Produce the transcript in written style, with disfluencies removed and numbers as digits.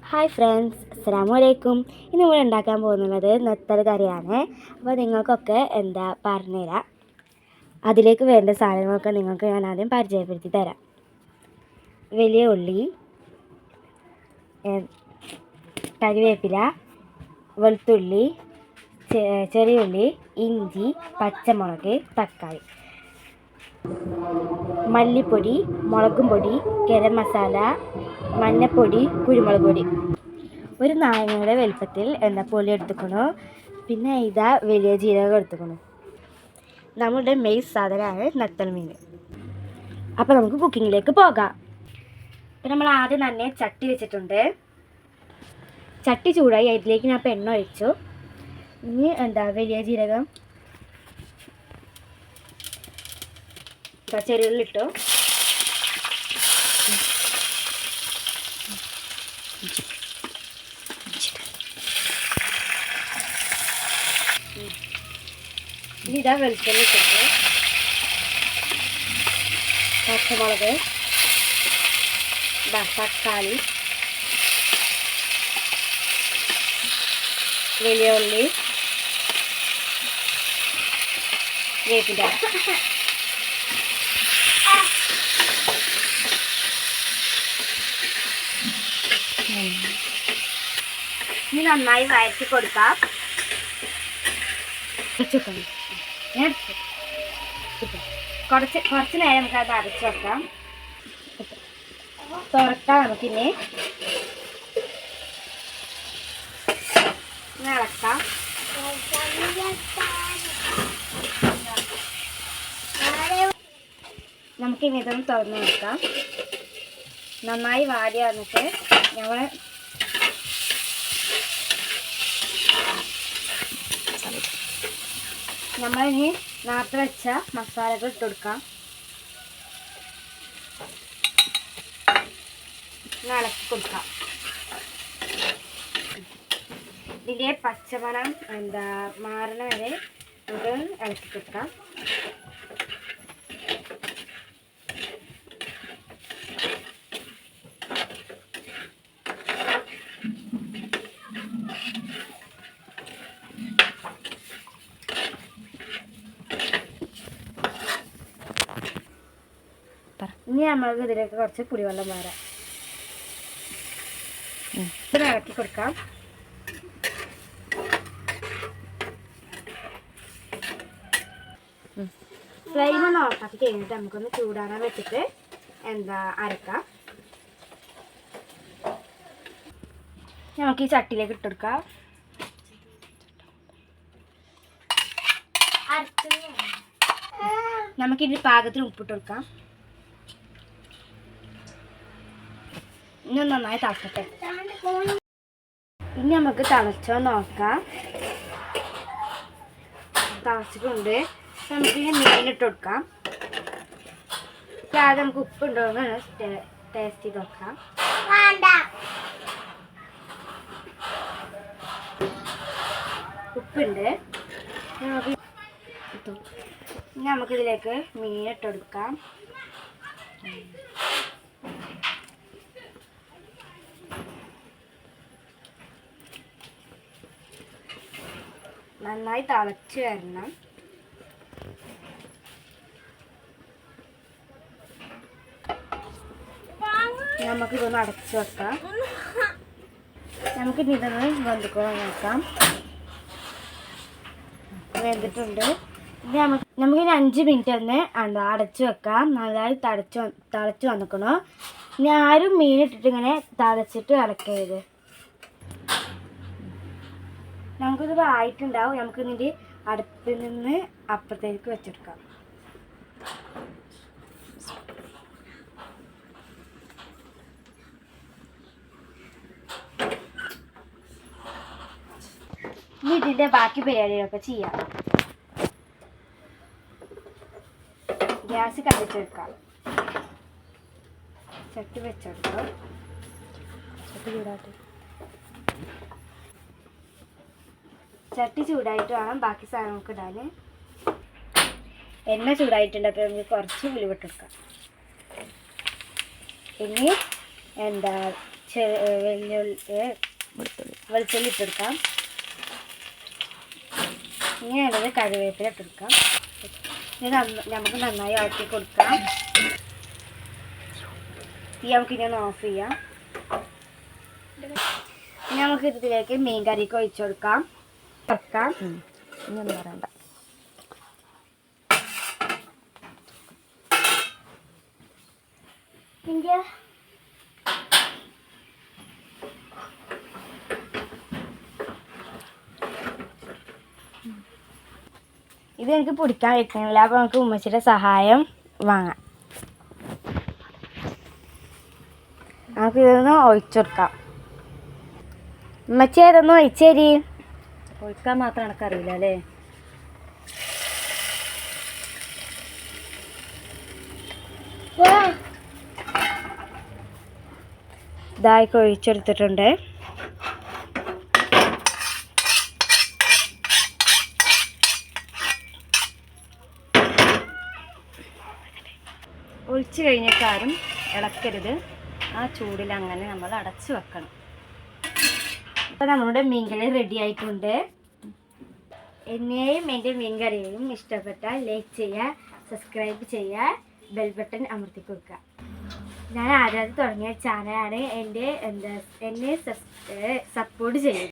Hi friends, അസ്സലാമു അലൈക്കും. ഇന്ന് ഇവിടെ ഉണ്ടാക്കാൻ പോകുന്നത് നെത്തൽ കറിയാണ്. അപ്പോൾ നിങ്ങൾക്കൊക്കെ പറഞ്ഞുതരാം. അതിലേക്ക് വേണ്ട സാധനങ്ങളൊക്കെ നിങ്ങൾക്ക് ഞാൻ ആദ്യം പരിചയപ്പെടുത്തി തരാം. വലിയ ഉള്ളി, കറിവേപ്പില, വെളുത്തുള്ളി, ചെറിയ ഉള്ളി, ഇഞ്ചി, പച്ചമുളക്, തക്കാളി, മല്ലിപ്പൊടി, മുളകും പൊടി, ഗരം മസാല, മഞ്ഞൾപ്പൊടി, കുരുമുളക് പൊടി. ഒരു നാരങ്ങയുടെ വലുപ്പത്തിൽ പൊടി എടുത്തുക്കണു. പിന്നെ ഇതാ വലിയ ജീരകം എടുത്തുക്കണു. നമ്മുടെ മെയിൻ സാധനമാണ് നത്തൽ മീൻ. അപ്പോൾ നമുക്ക് കുക്കിങ്ങിലേക്ക് പോകാം. അപ്പം നമ്മൾ ആദ്യം തന്നെ ചട്ടി വെച്ചിട്ടുണ്ട്. ചട്ടി ചൂടായി, അതിലേക്ക് ഞാൻ എണ്ണ ഒഴിച്ചു. ഇനി വലിയ ജീരകം, ചെറിയുള്ളിട്ടു. ഇതാ വെളുത്തുള്ളി ഇട്ടിട്ട്, പച്ചമുളക്, തക്കാളി, വലിയ ഉള്ളി, വേപ്പില. ഇനി നന്നായി വഴറ്റി കൊടുക്കാം. കുറച്ച് നേരം നമുക്ക് അത് അടച്ചു വെക്കാം. തുറക്കാം. നമുക്കിനി ഇളക്കാം. നമുക്കിനി ഇതൊന്ന് തുറന്ന് വെക്കാം. നന്നായി വാടി വന്നിട്ട് നമ്മളിനി നേരത്തെ വെച്ച മസാലകൾ ഇട്ട് കൊടുക്കാം. ഇളക്കി കൊടുക്കാം. ഇതിൻ്റെ പച്ചമണം മാറണ വരെ നമുക്ക് ഇളക്കി കൊടുക്കാം. ഇനി നമ്മൾക്ക് ഇതിലേക്ക് കുറച്ച് പുളിവെള്ളം വരാം. ഇത് ഇളക്കി കൊടുക്കാം. ഫ്ലെയിം ഒന്ന് ഓഫാക്കി കഴിഞ്ഞിട്ട് നമുക്കൊന്ന് ചൂടാകാൻ വെച്ചിട്ട് അരക്കാം. നമുക്ക് ഈ ചട്ടിയിലേക്ക് ഇട്ടെടുക്കാം. നമുക്കിതിന് പാകത്തിന് ഉപ്പിട്ട് കൊടുക്കാം. ഇനി നന്നായി തിളക്കട്ടെ. ഇനി നമുക്ക് തിളച്ചോ നോക്കാം. തിളച്ചിട്ടുണ്ട്. നമുക്കിനി മീനിട്ട് കൊടുക്കാം. ആദ്യം നമുക്ക് ഉപ്പുണ്ടോ എന്ന് ടേസ്റ്റ് ചെയ്ത് നോക്കാം. ഉപ്പുണ്ട്. നമുക്കിതിലേക്ക് മീനിട്ട് കൊടുക്കാം. നന്നായി തിളച്ച് വരണം. നമുക്കിതൊന്ന് അടച്ചു വെക്കാം. നമുക്കിനി ഇതൊന്ന് വെന്തിക്കോളം നോക്കാം. വെന്തിട്ടുണ്ട്. നമുക്കിനി 5 മിനിറ്റ് ഒന്ന് അടച്ചു വെക്കാം. നന്നായി തിളച്ച് വന്നിക്കണോ. ഇനി ആരും മീനിട്ടിട്ട് ഇങ്ങനെ തിളച്ചിട്ട് ഇളക്കരുത്. നമുക്കിത് ആയിട്ടുണ്ടാവും. നമുക്കിതിൻ്റെ അടുപ്പിൽ നിന്ന് അപ്പുറത്തേക്ക് വെച്ചെടുക്കാം. ഇനി ഇതിൻ്റെ ബാക്കി പരിപാടികളൊക്കെ ചെയ്യാം. ഗ്യാസ് കത്തിച്ചെടുക്കാം. ചട്ടി വെച്ചെടുക്കാം. ചട്ടി ചൂടാട്ടെ. ചട്ടി ചൂടായിട്ട് വേണം ബാക്കി സാധനങ്ങൾക്ക് ഇടാൻ. എണ്ണ ചൂടായിട്ടുണ്ട്. അപ്പോൾ നമുക്ക് കുറച്ച് ഉലുവ ഇട്ട് കൊടുക്കാം. ഇനി വെളുത്തുള്ളി ഇട്ടെടുക്കാം. ഇങ്ങനെയുള്ളത് കറിവേപ്പില ഇട്ടെടുക്കാം. ഇത് നമുക്ക് നന്നായി ഇളക്കി കൊടുക്കാം. തീ നമുക്ക് ഇനി ഒന്ന് ഓഫ് ചെയ്യാം. ഇനി നമുക്ക് ഇതിലേക്ക് മീൻ കറിക്ക് ഒഴിച്ചു കൊടുക്കാം. ഇനി ഒന്നും പറയണ്ട. ഇത് എനിക്ക് പിടിക്കാൻ വെക്കുന്നില്ല. അപ്പോൾ നമുക്ക് ഉമ്മച്ചിയുടെ സഹായം വാങ്ങാം. നമുക്ക് ഇതൊന്ന് ഒഴിച്ചെടുക്കാം. ഉമ്മച്ചി അതൊന്ന് ഒഴിച്ചേരി. ഒഴിക്കാൻ മാത്രം എനിക്കറിയില്ല അല്ലേ. ഇതായിക്ക് ഒഴിച്ചെടുത്തിട്ടുണ്ട്. ഒഴിച്ച് കഴിഞ്ഞിട്ടാരും ഇളക്കരുത്. ആ ചൂടിൽ അങ്ങനെ നമ്മൾ അടച്ച് വെക്കണം. അപ്പോൾ നമ്മളുടെ മീൻകറി റെഡി ആയിട്ടുണ്ട്. എന്നെയും എൻ്റെ മീൻകറിയെയും ഇഷ്ടപ്പെട്ടാൽ ലൈക്ക് ചെയ്യുക, സബ്സ്ക്രൈബ് ചെയ്യുക, ബെൽ ബട്ടൺ അമർത്തി കൊടുക്കുക. ഞാൻ ആദ്യമായിട്ട് തുടങ്ങിയ ചാനലാണ്. എന്നെ സപ്പോർട്ട് ചെയ്യും.